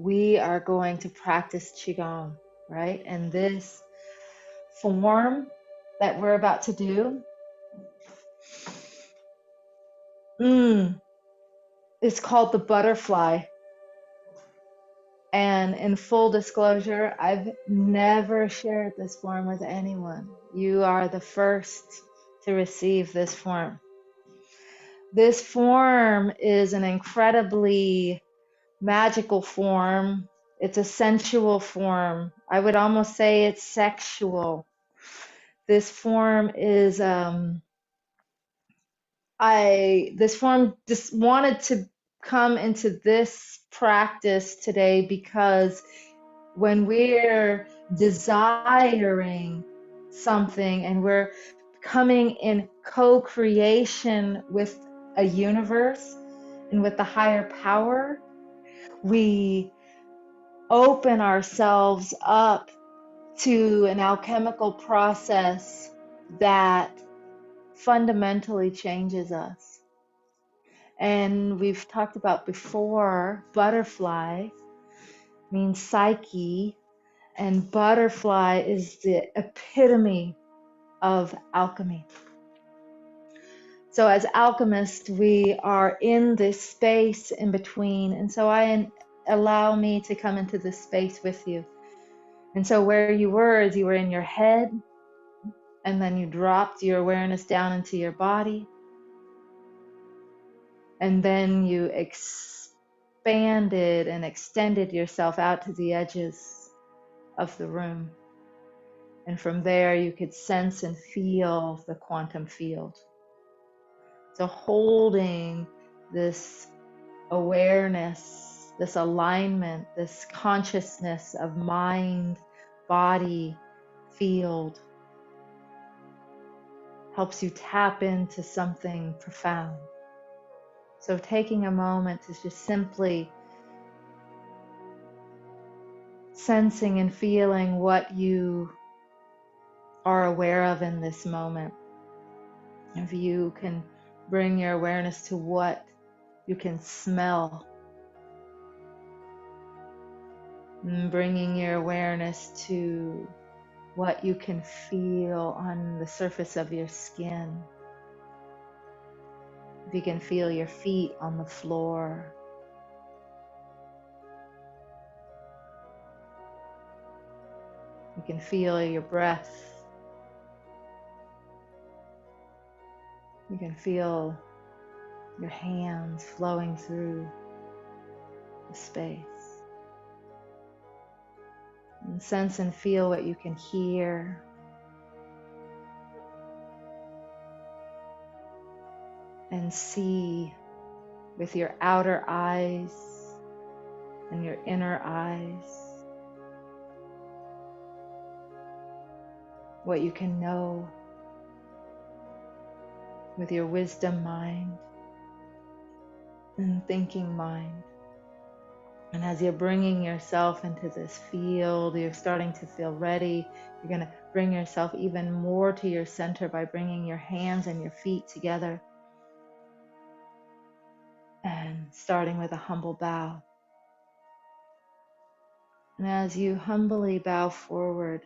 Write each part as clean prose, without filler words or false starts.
we are going to practice Qigong, right? And this form that we're about to do is called the butterfly. And in full disclosure, I've never shared this form with anyone. You are the first to receive this form. This form is an incredibly magical form. It's a sensual form. I would almost say it's sexual. This form is this form just wanted to come into this practice today because when we're desiring something and we're coming in co-creation with a universe and with the higher power, we open ourselves up to an alchemical process that fundamentally changes us. And we've talked about before, butterfly means psyche, and butterfly is the epitome of alchemy. So as alchemists, we are in this space in between. And so allow me to come into this space with you. And so where you were is you were in your head, and then you dropped your awareness down into your body. And then you expanded and extended yourself out to the edges of the room. And from there, you could sense and feel the quantum field. So holding this awareness, this alignment, this consciousness of mind, body, field helps you tap into something profound. So taking a moment to just simply sensing and feeling what you are aware of in this moment. If you can bring your awareness to what you can smell, and bringing your awareness to what you can feel on the surface of your skin. If you can feel your feet on the floor. You can feel your breath. You can feel your hands flowing through the space. And sense and feel what you can hear. And see with your outer eyes and your inner eyes what you can know with your wisdom mind and thinking mind. And as you're bringing yourself into this field, you're starting to feel ready. You're going to bring yourself even more to your center by bringing your hands and your feet together. And starting with a humble bow. And as you humbly bow forward,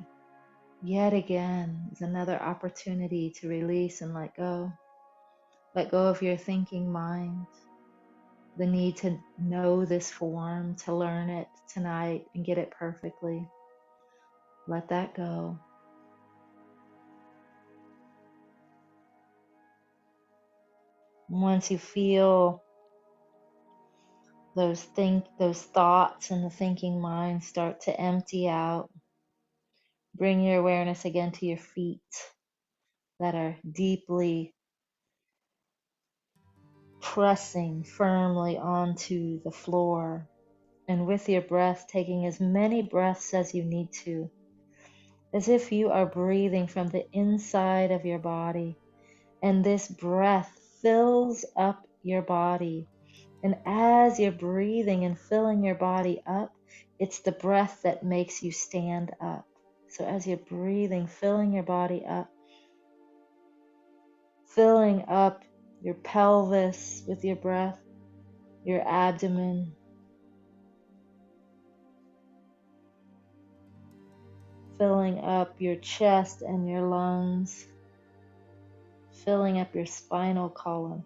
yet again is another opportunity to release and let go. Let go of your thinking mind, the need to know this form, to learn it tonight and get it perfectly. Let that go. Once you feel those thoughts and the thinking mind start to empty out, bring your awareness again to your feet that are deeply pressing firmly onto the floor. And with your breath, taking as many breaths as you need to, as if you are breathing from the inside of your body. And this breath fills up your body. And as you're breathing and filling your body up, it's the breath that makes you stand up. So as you're breathing, filling your body up, filling up your pelvis with your breath, your abdomen, filling up your chest and your lungs, filling up your spinal column.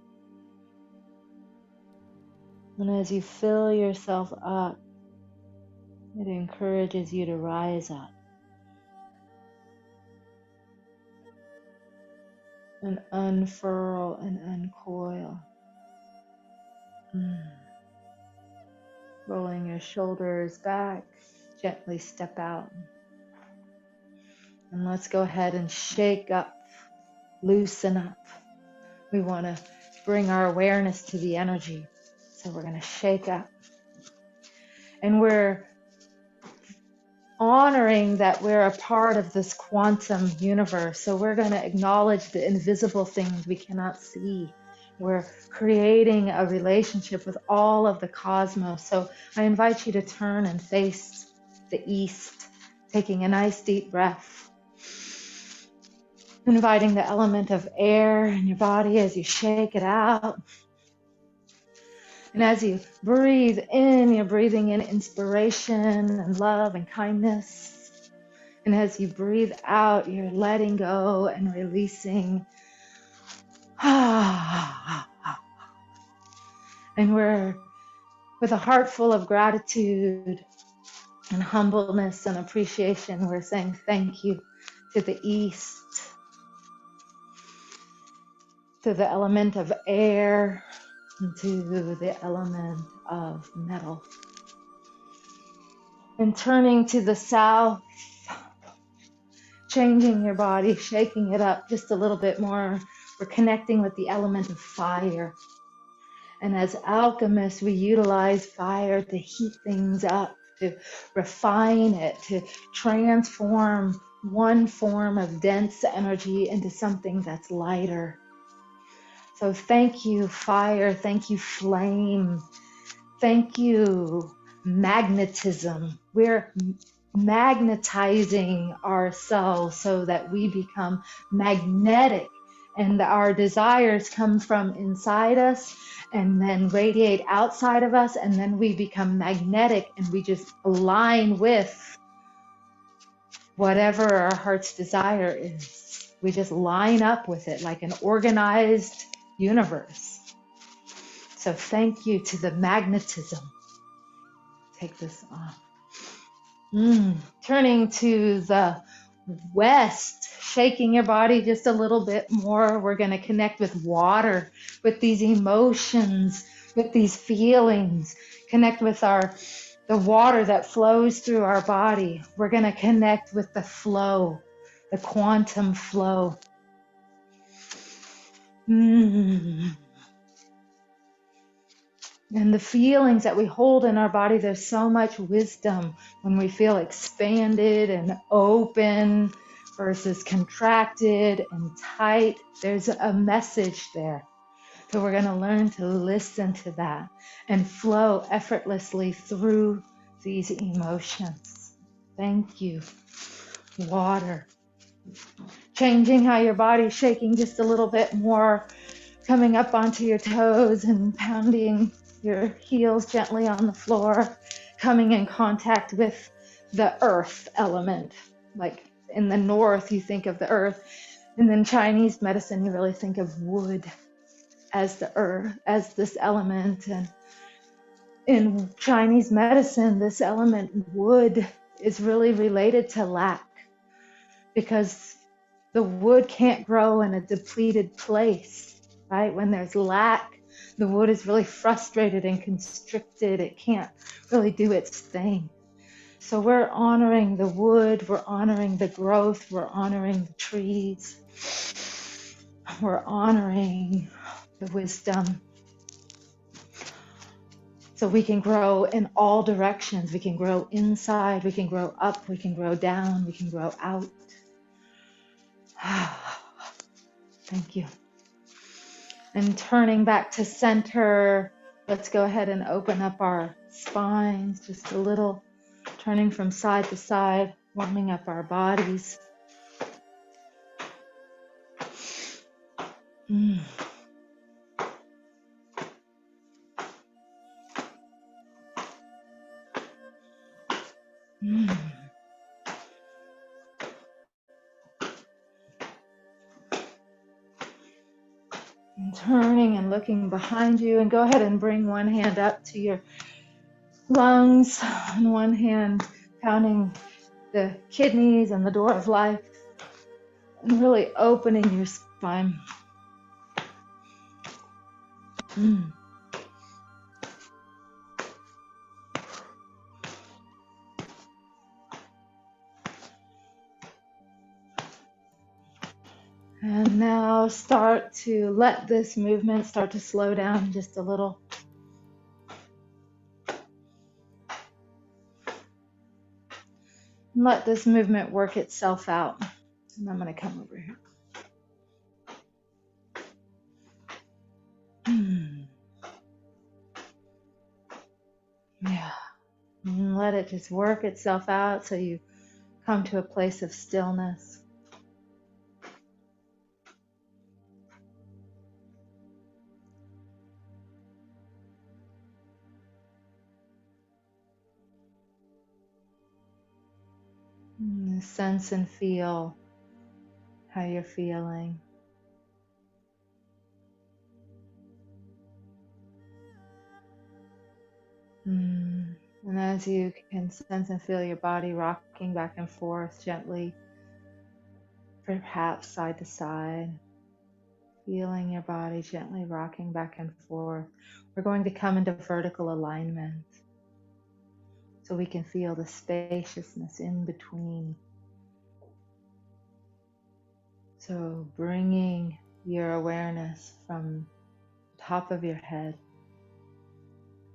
And as you fill yourself up, it encourages you to rise up and unfurl and uncoil. Rolling your shoulders back, gently step out. And let's go ahead and shake up, loosen up. We want to bring our awareness to the energy. So we're going to shake up. And we're honoring that we're a part of this quantum universe. So we're going to acknowledge the invisible things we cannot see. We're creating a relationship with all of the cosmos. So I invite you to turn and face the east, taking a nice deep breath. Inviting the element of air in your body as you shake it out. And as you breathe in, you're breathing in inspiration and love and kindness. And as you breathe out, you're letting go and releasing. And we're with a heart full of gratitude and humbleness and appreciation, we're saying thank you to the east, to the element of air, and to the element of metal. And turning to the south, changing your body, shaking it up just a little bit more. We're connecting with the element of fire. And as alchemists, we utilize fire to heat things up, to refine it, to transform one form of dense energy into something that's lighter. So thank you, fire. Thank you, flame. Thank you, magnetism. We're magnetizing ourselves so that we become magnetic, and our desires come from inside us and then radiate outside of us, and then we become magnetic and we just align with whatever our heart's desire is. We just line up with it like an organized universe. So thank you to the magnetism. Take this off. Turning to the west, shaking your body just a little bit more. We're going to connect with water, with these emotions, with these feelings. Connect with the water that flows through our body. We're going to connect with the flow, the quantum flow. And the feelings that we hold in our body, there's so much wisdom when we feel expanded and open versus contracted and tight. There's a message there. So we're going to learn to listen to that and flow effortlessly through these emotions. Thank you. Water. Changing how your body's shaking just a little bit more, coming up onto your toes and pounding your heels gently on the floor, coming in contact with the earth element. Like in the north, you think of the earth. And in Chinese medicine, you really think of wood as the earth, as this element. And in Chinese medicine, this element, wood, is really related to lack, because the wood can't grow in a depleted place, right? When there's lack, the wood is really frustrated and constricted. It can't really do its thing. So we're honoring the wood, we're honoring the growth, we're honoring the trees, we're honoring the wisdom. So we can grow in all directions. We can grow inside, we can grow up, we can grow down, we can grow out. Thank you. And turning back to center, let's go ahead and open up our spines just a little, turning from side to side, warming up our bodies. turning and looking behind you, and go ahead and bring one hand up to your lungs and one hand pounding the kidneys and the door of life, and really opening your spine. And now start to let this movement start to slow down just a little. Let this movement work itself out. And I'm going to come over here. Yeah. And let it just work itself out so you come to a place of stillness. And sense and feel how you're feeling. And as you can sense and feel your body rocking back and forth gently, perhaps side to side, feeling your body gently rocking back and forth, we're going to come into vertical alignment so we can feel the spaciousness in between. So bringing your awareness from the top of your head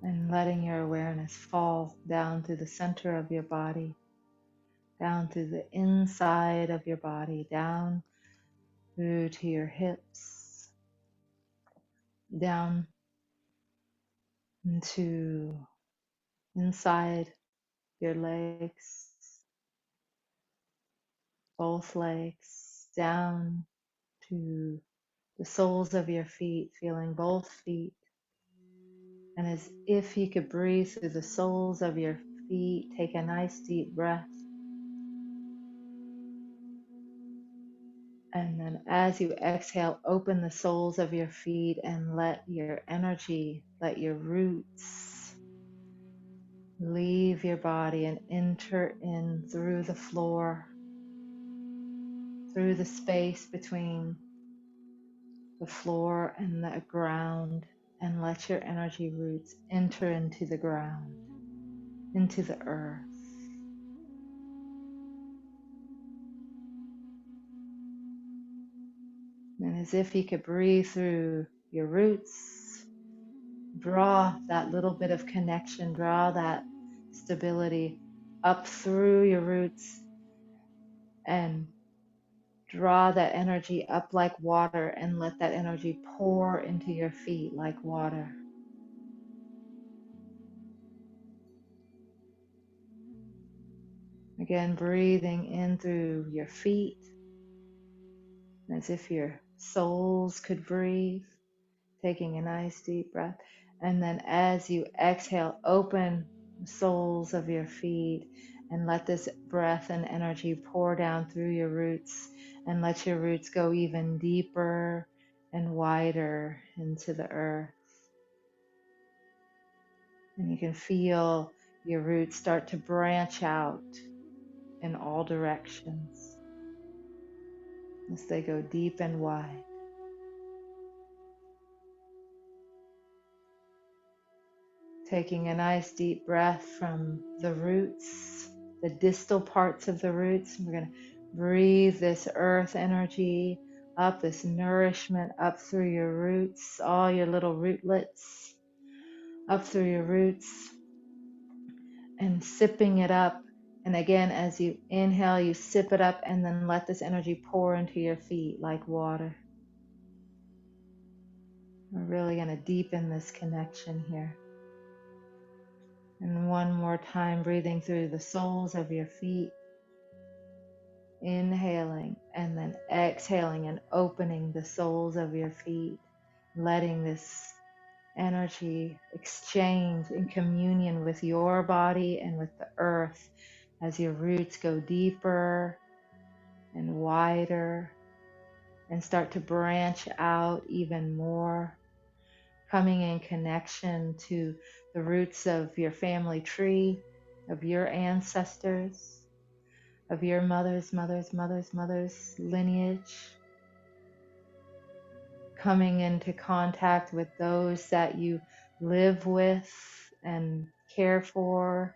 and letting your awareness fall down through the center of your body, down through the inside of your body, down through to your hips, down into inside your legs, both legs, down to the soles of your feet, feeling both feet. And as if you could breathe through the soles of your feet, take a nice deep breath. And then as you exhale, open the soles of your feet and let your energy, let your roots leave your body and enter in through the floor, through the space between the floor and the ground, and let your energy roots enter into the ground, into the earth. And as if you could breathe through your roots, draw that little bit of connection, draw that stability up through your roots, and draw that energy up like water, and let that energy pour into your feet like water. Again, breathing in through your feet, as if your soles could breathe, taking a nice deep breath. And then as you exhale, open the soles of your feet and let this breath and energy pour down through your roots, and let your roots go even deeper and wider into the earth. And you can feel your roots start to branch out in all directions as they go deep and wide. Taking a nice deep breath from the roots, the distal parts of the roots. We're going to breathe this earth energy up, this nourishment up through your roots, all your little rootlets, up through your roots, and sipping it up. And again, as you inhale, you sip it up, and then let this energy pour into your feet like water. We're really going to deepen this connection here. And one more time, breathing through the soles of your feet, inhaling, and then exhaling and opening the soles of your feet, letting this energy exchange in communion with your body and with the earth as your roots go deeper and wider and start to branch out even more, coming in connection to the roots of your family tree, of your ancestors, of your mother's lineage, coming into contact with those that you live with and care for.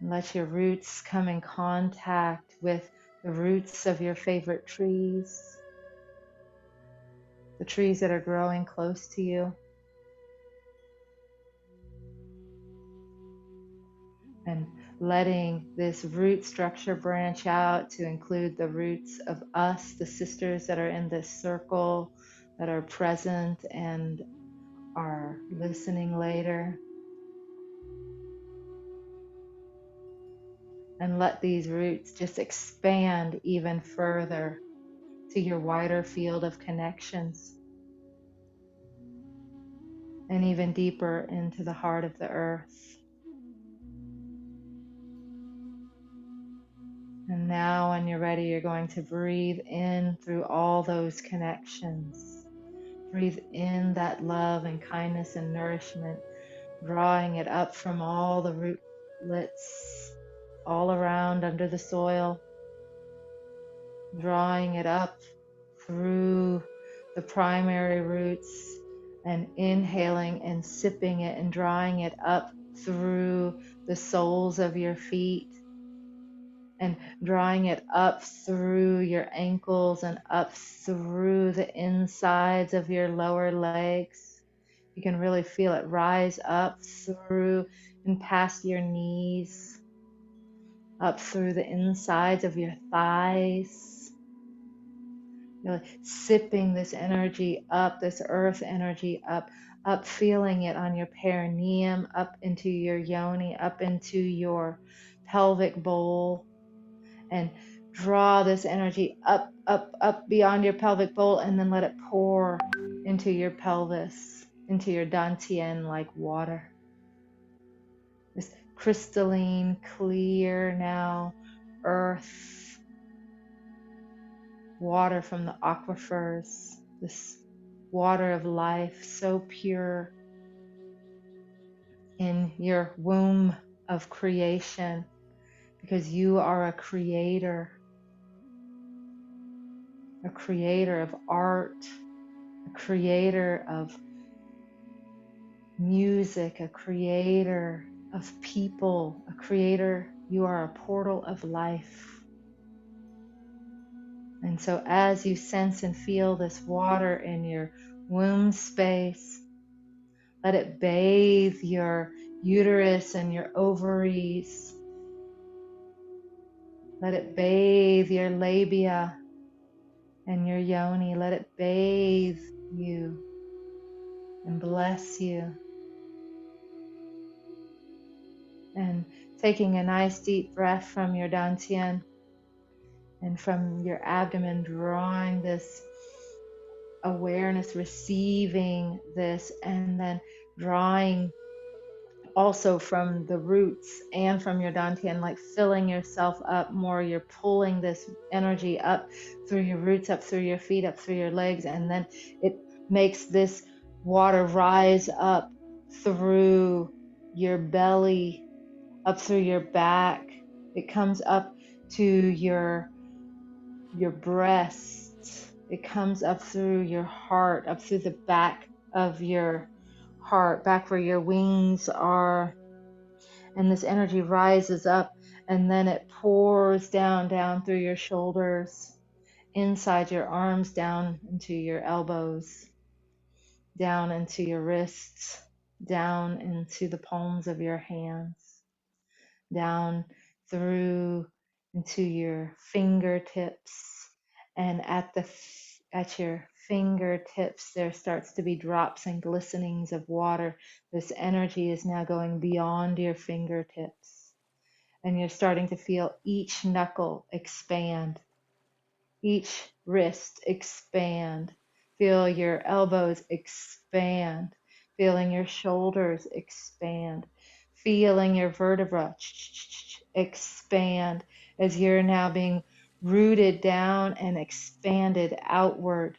Let your roots come in contact with the roots of your favorite trees, the trees that are growing close to you, and letting this root structure branch out to include the roots of us, the sisters that are in this circle, that are present and are listening later. And let these roots just expand even further to your wider field of connections and even deeper into the heart of the earth. And now, when you're ready, you're going to breathe in through all those connections. Breathe in that love and kindness and nourishment, drawing it up from all the rootlets all around under the soil, drawing it up through the primary roots and inhaling and sipping it and drawing it up through the soles of your feet and drawing it up through your ankles and up through the insides of your lower legs. You can really feel it rise up through and past your knees, up through the insides of your thighs. Really sipping this energy up, this earth energy up, feeling it on your perineum, up into your yoni, up into your pelvic bowl, and draw this energy up, up, up beyond your pelvic bowl, and then let it pour into your pelvis, into your dantian like water. This crystalline, clear now earth water from the aquifers, this water of life, so pure in your womb of creation, because you are a creator of art, a creator of music, a creator of people, a creator. You are a portal of life. And so as you sense and feel this water in your womb space, let it bathe your uterus and your ovaries. Let it bathe your labia and your yoni. Let it bathe you and bless you. And taking a nice deep breath from your dantian and from your abdomen, drawing this awareness, receiving this, and then drawing also from the roots and from your dantian, like filling yourself up more. You're pulling this energy up through your roots, up through your feet, up through your legs, and then it makes this water rise up through your belly, up through your back. It comes up to your breasts. It comes up through your heart, up through the back of your heart, back where your wings are. And this energy rises up, and then it pours down through your shoulders, inside your arms, down into your elbows, down into your wrists, down into the palms of your hands, down through into your fingertips. And at your fingertips there starts to be drops and glistenings of water. This energy is now going beyond your fingertips, and you're starting to feel each knuckle expand, each wrist expand. Feel your elbows expand, feeling your shoulders expand, feeling your vertebra expand as you're now being rooted down and expanded outward.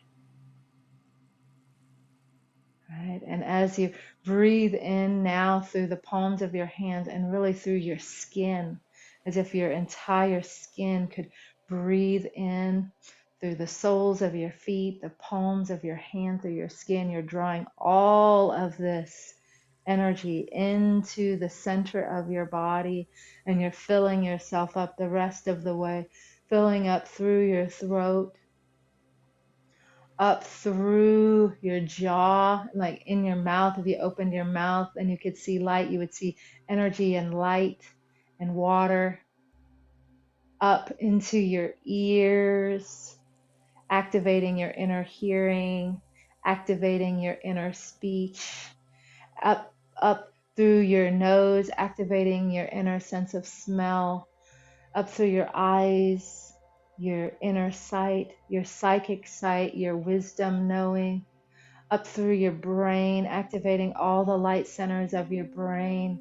Right? And as you breathe in now through the palms of your hands and really through your skin, as if your entire skin could breathe in through the soles of your feet, the palms of your hand, through your skin, you're drawing all of this energy into the center of your body, and you're filling yourself up the rest of the way, filling up through your throat, up through your jaw, like in your mouth. If you opened your mouth and you could see light, you would see energy and light and water, up into your ears, activating your inner hearing, activating your inner speech, up through your nose, activating your inner sense of smell, up through your eyes, your inner sight, your psychic sight, your wisdom knowing, up through your brain, activating all the light centers of your brain,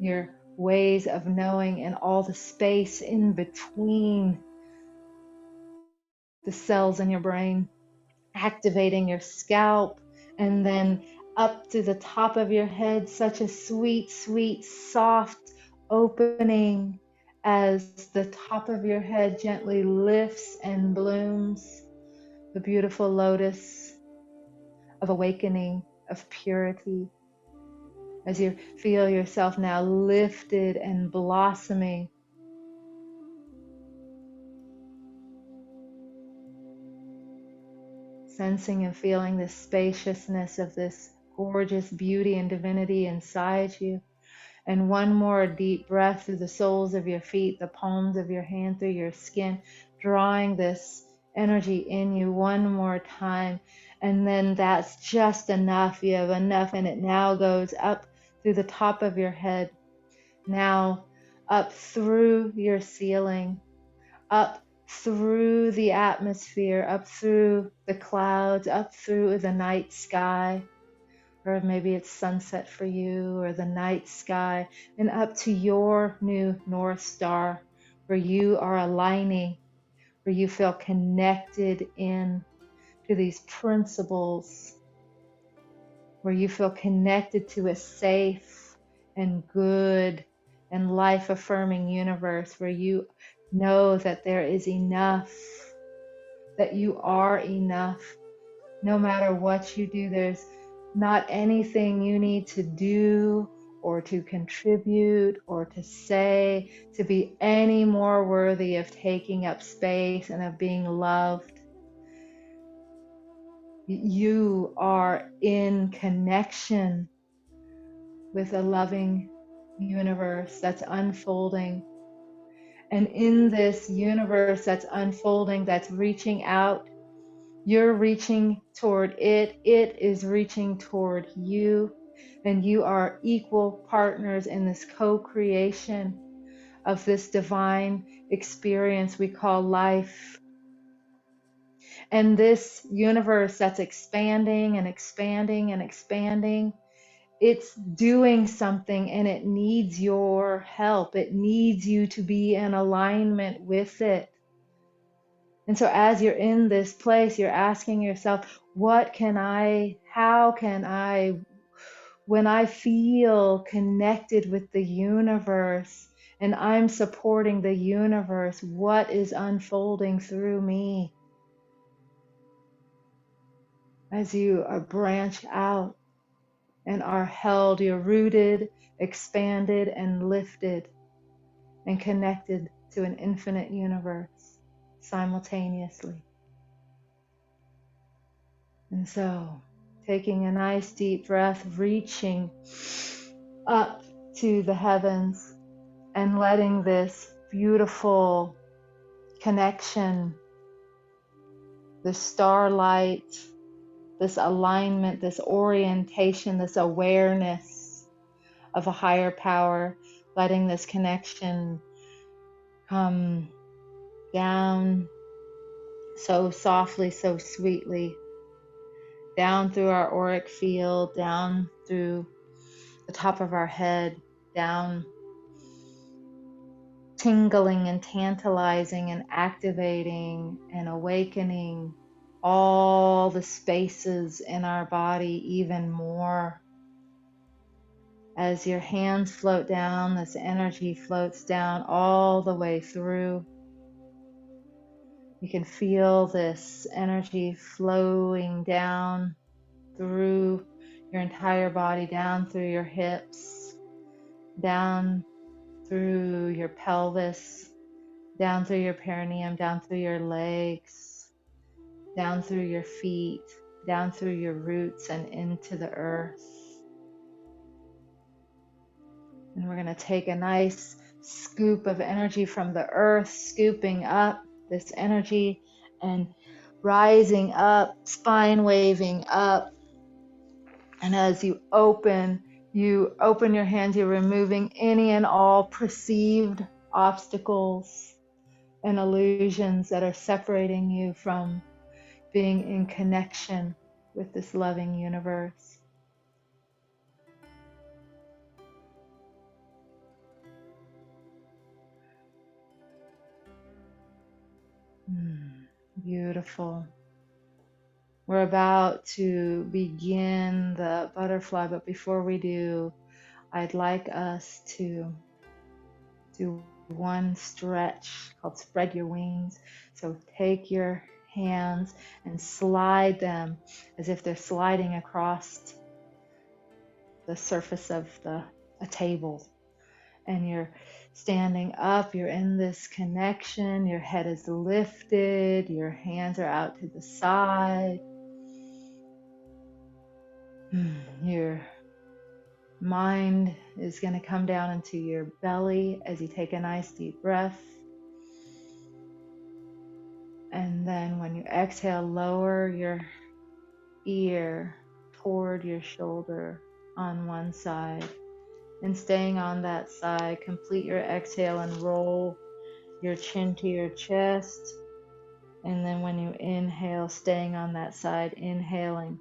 your ways of knowing, and all the space in between the cells in your brain, activating your scalp, and then up to the top of your head, such a sweet, sweet, soft opening as the top of your head gently lifts and blooms, the beautiful lotus of awakening, of purity, as you feel yourself now lifted and blossoming, sensing and feeling the spaciousness of this gorgeous beauty and divinity inside you. And one more deep breath through the soles of your feet, the palms of your hand, through your skin, drawing this energy in you one more time. And then that's just enough. You have enough, and it now goes up through the top of your head, now up through your ceiling, up through the atmosphere, up through the clouds, up through the night sky, or maybe it's sunset for you, or the night sky, and up to your new North Star, where you are aligning, where you feel connected in to these principles, where you feel connected to a safe and good and life-affirming universe, where you know that there is enough, that you are enough. No matter what you do, there's not anything you need to do or to contribute or to say to be any more worthy of taking up space and of being loved. You are in connection with a loving universe that's unfolding. And in this universe that's unfolding, that's reaching out, you're reaching toward it, it is reaching toward you, and you are equal partners in this co-creation of this divine experience we call life. And this universe that's expanding and expanding and expanding, it's doing something, and it needs your help. It needs you to be in alignment with it. And so as you're in this place, you're asking yourself, how can I, when I feel connected with the universe and I'm supporting the universe, what is unfolding through me? As you are branch out and are held, you're rooted, expanded, and lifted and connected to an infinite universe simultaneously. And so, taking a nice deep breath, reaching up to the heavens and letting this beautiful connection, this starlight, this alignment, this orientation, this awareness of a higher power, letting this connection come down so softly, so sweetly, down through our auric field, down through the top of our head, down tingling and tantalizing and activating and awakening all the spaces in our body even more. As your hands float down, this energy floats down all the way through. You can feel this energy flowing down through your entire body, down through your hips, down through your pelvis, down through your perineum, down through your legs, down through your feet, down through your roots and into the earth. And we're going to take a nice scoop of energy from the earth, scooping up this energy and rising up, spine waving up. And as you open your hands, you're removing any and all perceived obstacles and illusions that are separating you from being in connection with this loving universe. Beautiful. We're about to begin the butterfly, but before we do, I'd like us to do one stretch called spread your wings. So take your hands and slide them as if they're sliding across the surface of a table. And you're standing up, you're in this connection, your head is lifted, your hands are out to the side. Your mind is going to come down into your belly as you take a nice deep breath. And then when you exhale, lower your ear toward your shoulder on one side. And staying on that side, complete your exhale and roll your chin to your chest. And then when you inhale, staying on that side, inhaling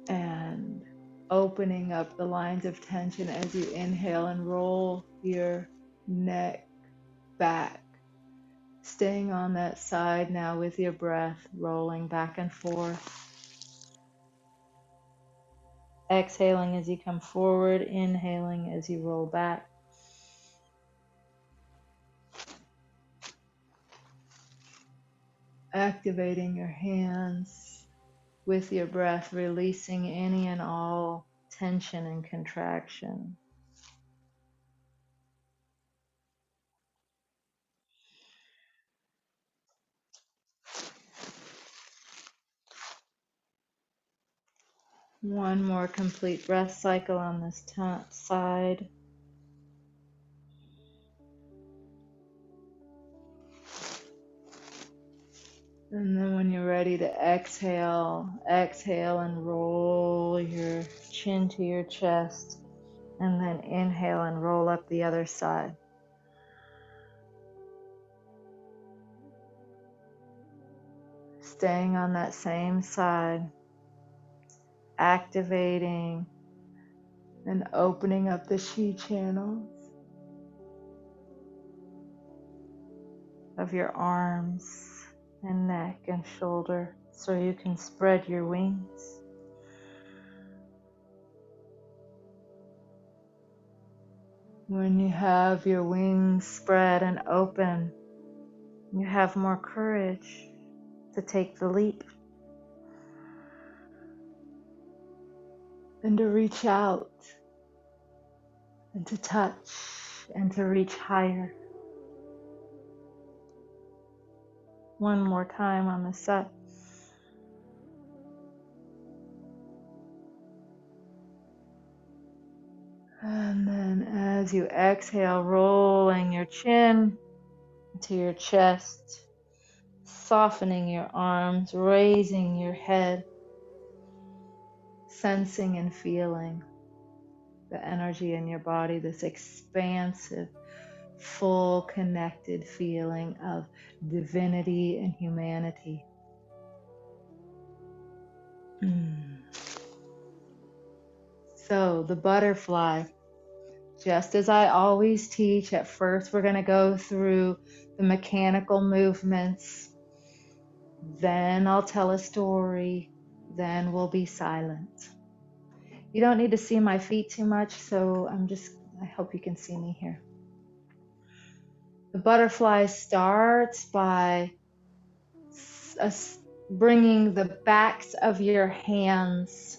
and opening up the lines of tension as you inhale and roll your neck back. Staying on that side now with your breath, rolling back and forth. Exhaling as you come forward, inhaling as you roll back. Activating your hands with your breath, releasing any and all tension and contraction. One more complete breath cycle on this side. And then when you're ready to exhale, exhale and roll your chin to your chest. And then inhale and roll up the other side. Staying on that same side, activating and opening up the chi channels of your arms and neck and shoulder so you can spread your wings. When you have your wings spread and open, you have more courage to take the leap and to reach out and to touch and to reach higher. One more time on the side. And then as you exhale, rolling your chin to your chest, softening your arms, raising your head, sensing and feeling the energy in your body, this expansive, full, connected feeling of divinity and humanity. So the butterfly Just as I always teach, at first we're going to go through the mechanical movements. Then I'll tell a story. Then we'll be silent. You don't need to see my feet too much, so I hope you can see me here. The butterfly starts by bringing the backs of your hands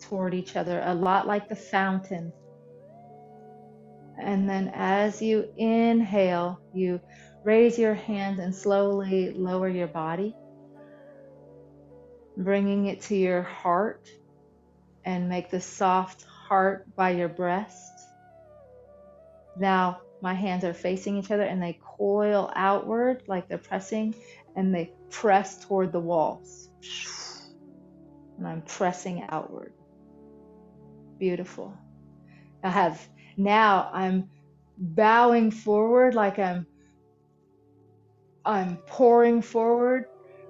toward each other, a lot like the fountain. And then as you inhale, you raise your hands and slowly lower your body, bringing it to your heart, and make the soft heart by your breast. Now my hands are facing each other and they coil outward like they're pressing, and they press toward the walls. And I'm pressing outward. Beautiful. Now I'm bowing forward like I'm pouring forward,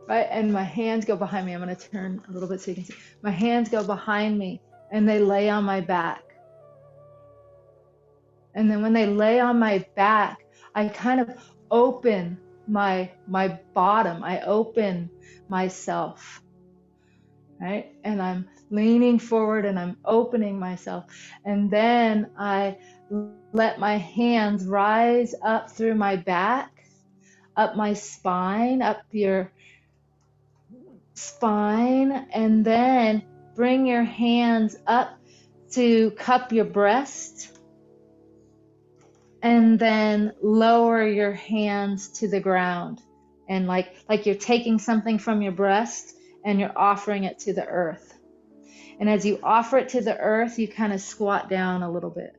right? And my hands go behind me. I'm going to turn a little bit so you can see. My hands go behind me and they lay on my back. And then when they lay on my back, I kind of open my bottom. I open myself, right? And I'm leaning forward and I'm opening myself. And then I let my hands rise up through my back, up my spine, up your spine, and then bring your hands up to cup your breast, and then lower your hands to the ground, and like you're taking something from your breast and you're offering it to the earth. And as you offer it to the earth, you kind of squat down a little bit.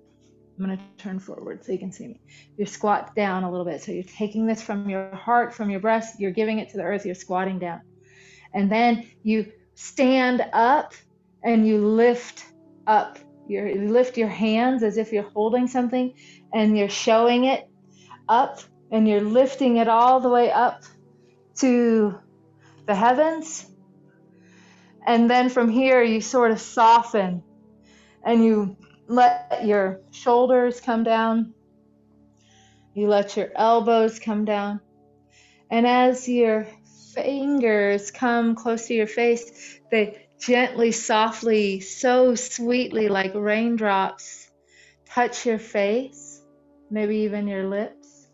I'm going to turn forward so you can see me. You squat down a little bit. So you're taking this from your heart, from your breast, you're giving it to the earth, you're squatting down. And then you stand up and you lift up. You lift your hands as if you're holding something, and you're showing it up, and you're lifting it all the way up to the heavens. And then from here, you sort of soften and you let your shoulders come down. You let your elbows come down. And as your fingers come close to your face, they gently, softly, so sweetly, like raindrops, touch your face, maybe even your lips.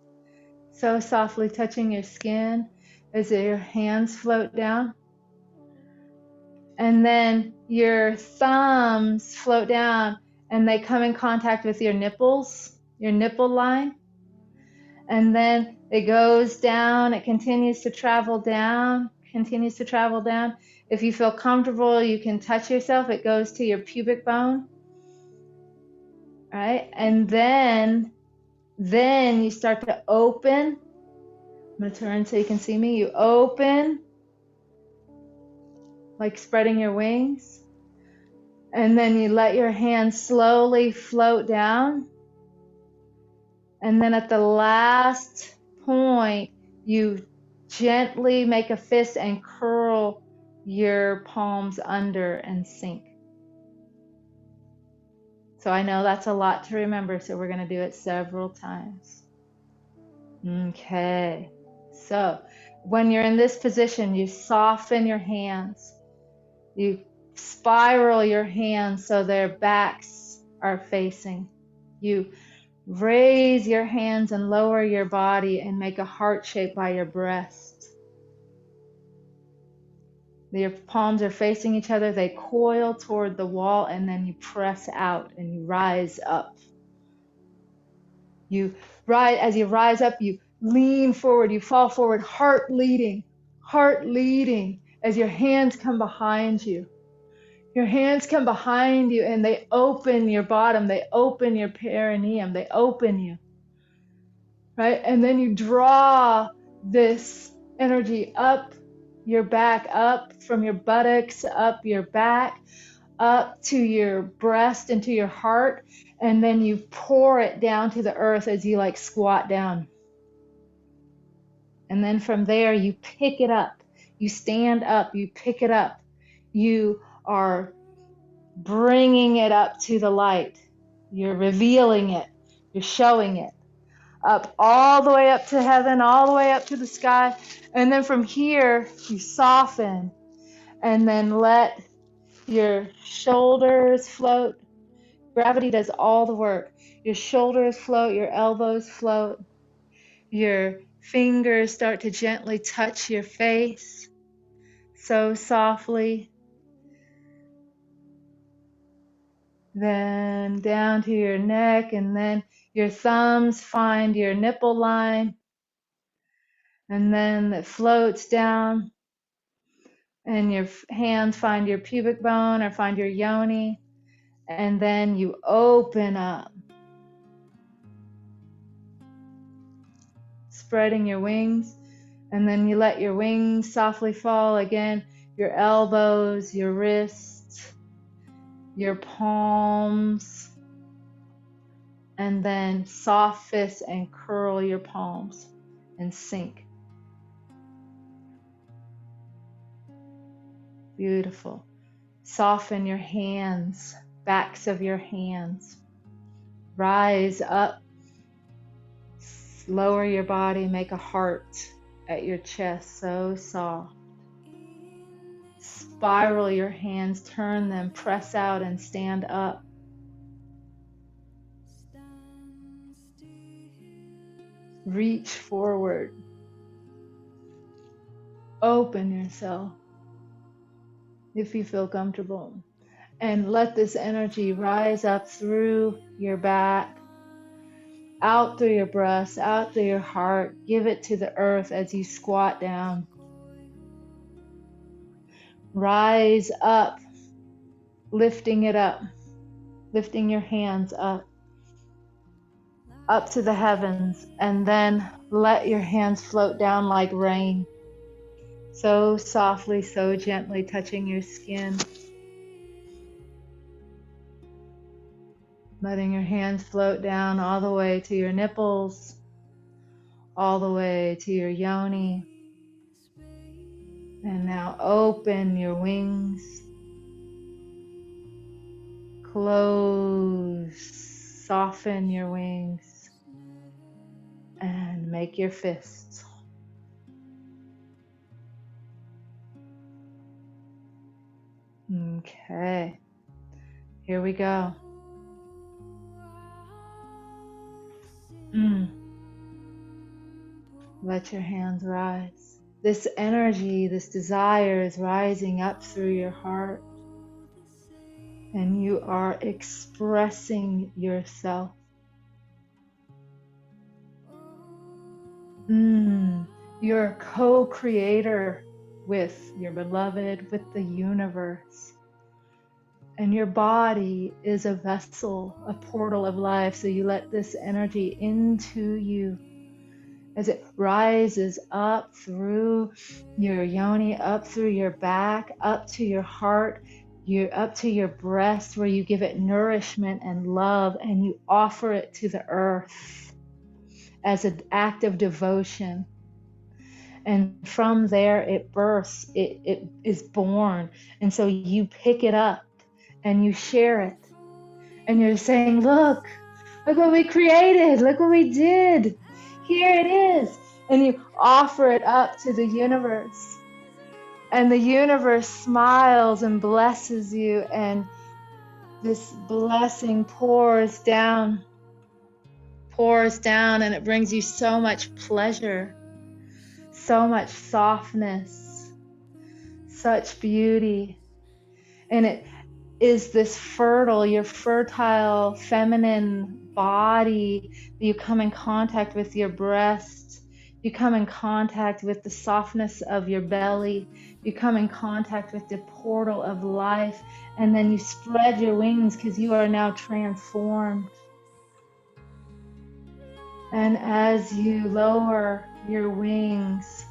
So softly touching your skin as your hands float down. And then your thumbs float down and they come in contact with your nipples, your nipple line. And then it goes down, it continues to travel down, continues to travel down. If you feel comfortable, you can touch yourself. It goes to your pubic bone, right? And then you start to open. I'm going to turn so you can see me. You open, like spreading your wings. And then you let your hands slowly float down. And then at the last point, you gently make a fist and curl your palms under and sink. So I know that's a lot to remember, so we're going to do it several times. Okay. So when you're in this position, you soften your hands. You spiral your hands so their backs are facing. You raise your hands and lower your body and make a heart shape by your breast. Your palms are facing each other. They coil toward the wall, and then you press out and you rise up. As you rise up, you lean forward, you fall forward, heart leading as your hands come behind you. Your hands come behind you and they open your bottom, they open your perineum, they open you, right? And then you draw this energy up your back, up from your buttocks, up your back, up to your breast and to your heart, and then you pour it down to the earth as you like squat down. And then from there, you pick it up. You stand up, you pick it up. You are bringing it up to the light. You're revealing it. You're showing it. Up, all the way up to heaven, all the way up to the sky. And then from here, you soften. And then let your shoulders float. Gravity does all the work. Your shoulders float, your elbows float. Your fingers start to gently touch your face, so softly. Then down to your neck, and then your thumbs find your nipple line, and then it floats down, and your hands find your pubic bone or find your yoni, and then you open up, spreading your wings. And then you let your wings softly fall again, your elbows, your wrists, your palms, and then soft fists and curl your palms and sink. Beautiful. Soften your hands, backs of your hands. Rise up, lower your body, make a heart at your chest, so soft. Spiral your hands, turn them, press out and stand up. Reach forward. Open yourself if you feel comfortable. And let this energy rise up through your back, out through your breast, out through your heart. Give it to the earth as you squat down. Rise up, lifting it up, lifting your hands up to the heavens, and then let your hands float down like rain, so softly, so gently, touching your skin. Letting your hands float down all the way to your nipples, all the way to your yoni. And now open your wings. Close, soften your wings, and make your fists. Okay, here we go. Let your hands rise. This energy, this desire is rising up through your heart, and you are expressing yourself. You're a co-creator with your beloved, with the universe. And your body is a vessel, a portal of life. So you let this energy into you as it rises up through your yoni, up through your back, up to your heart, up to your breast, where you give it nourishment and love, and you offer it to the earth as an act of devotion. And from there it bursts, it is born. And so you pick it up and you share it. And you're saying, look what we created, look what we did. Here it is. And you offer it up to the universe. And the universe smiles and blesses you. And this blessing pours down, and it brings you so much pleasure, so much softness, such beauty. And it is this your fertile feminine body. You come in contact with your breast. You come in contact with the softness of your belly. You come in contact with the portal of life. And then you spread your wings because you are now transformed. And as you lower your wings,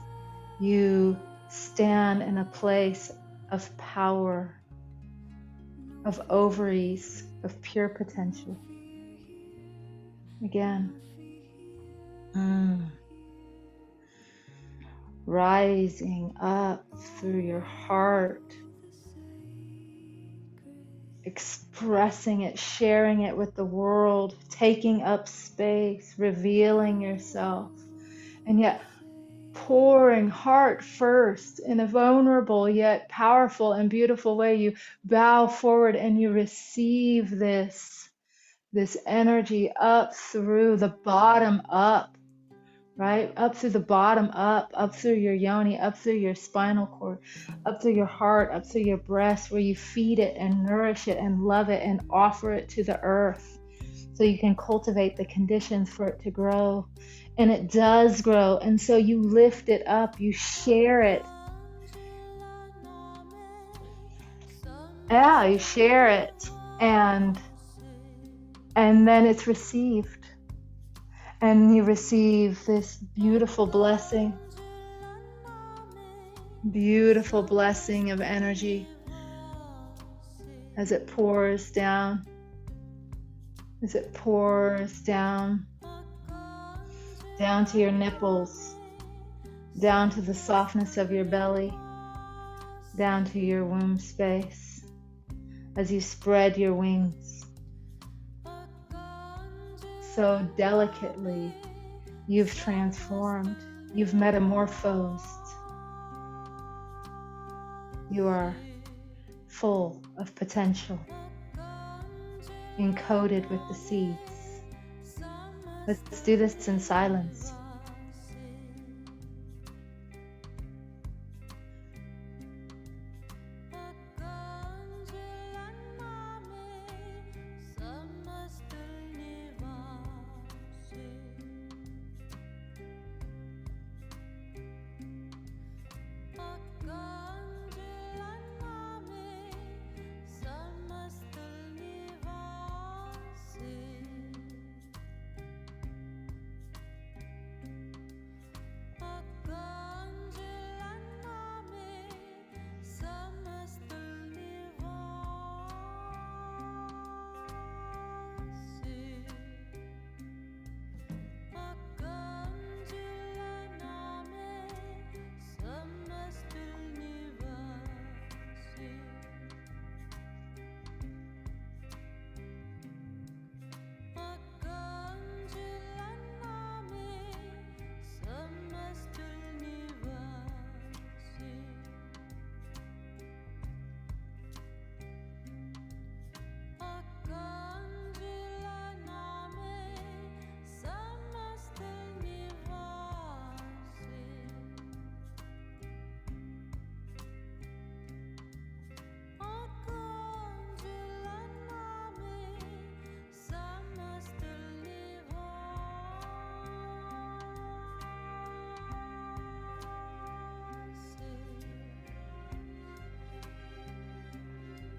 you stand in a place of power, of ovaries, of pure potential. Again. Rising up through your heart, expressing it, sharing it with the world, taking up space, revealing yourself, and yet pouring heart first in a vulnerable yet powerful and beautiful way. You bow forward and you receive this energy up through the bottom up, right? Up through the bottom up through your yoni, up through your spinal cord, up through your heart, up through your breast, where you feed it and nourish it and love it and offer it to the earth so you can cultivate the conditions for it to grow. And it does grow. And so you lift it up, you share it. Yeah, you share it. And then it's received. And you receive this beautiful blessing of energy as it pours down, down to your nipples, down to the softness of your belly, down to your womb space, as you spread your wings. So delicately, you've transformed, you've metamorphosed. You are full of potential, encoded with the seeds. Let's do this in silence.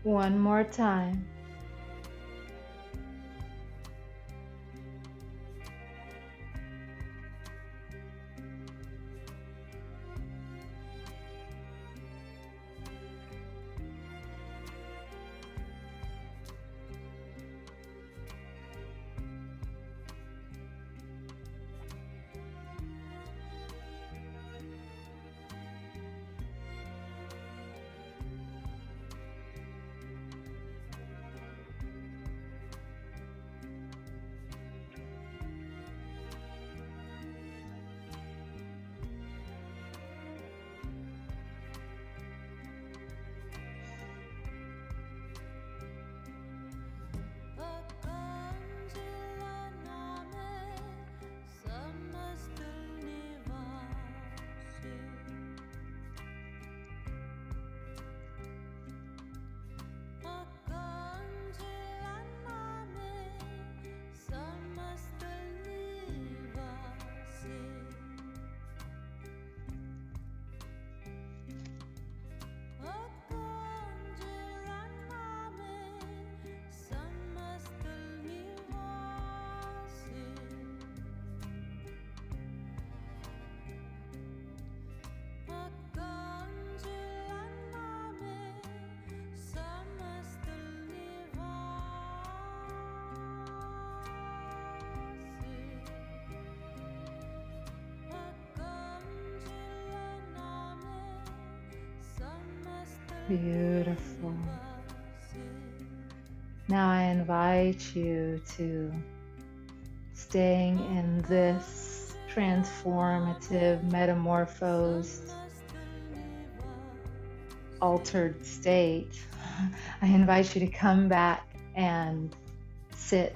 One more time. Beautiful. Now I invite you to staying in this transformative, metamorphosed, altered state. I invite you to come back and sit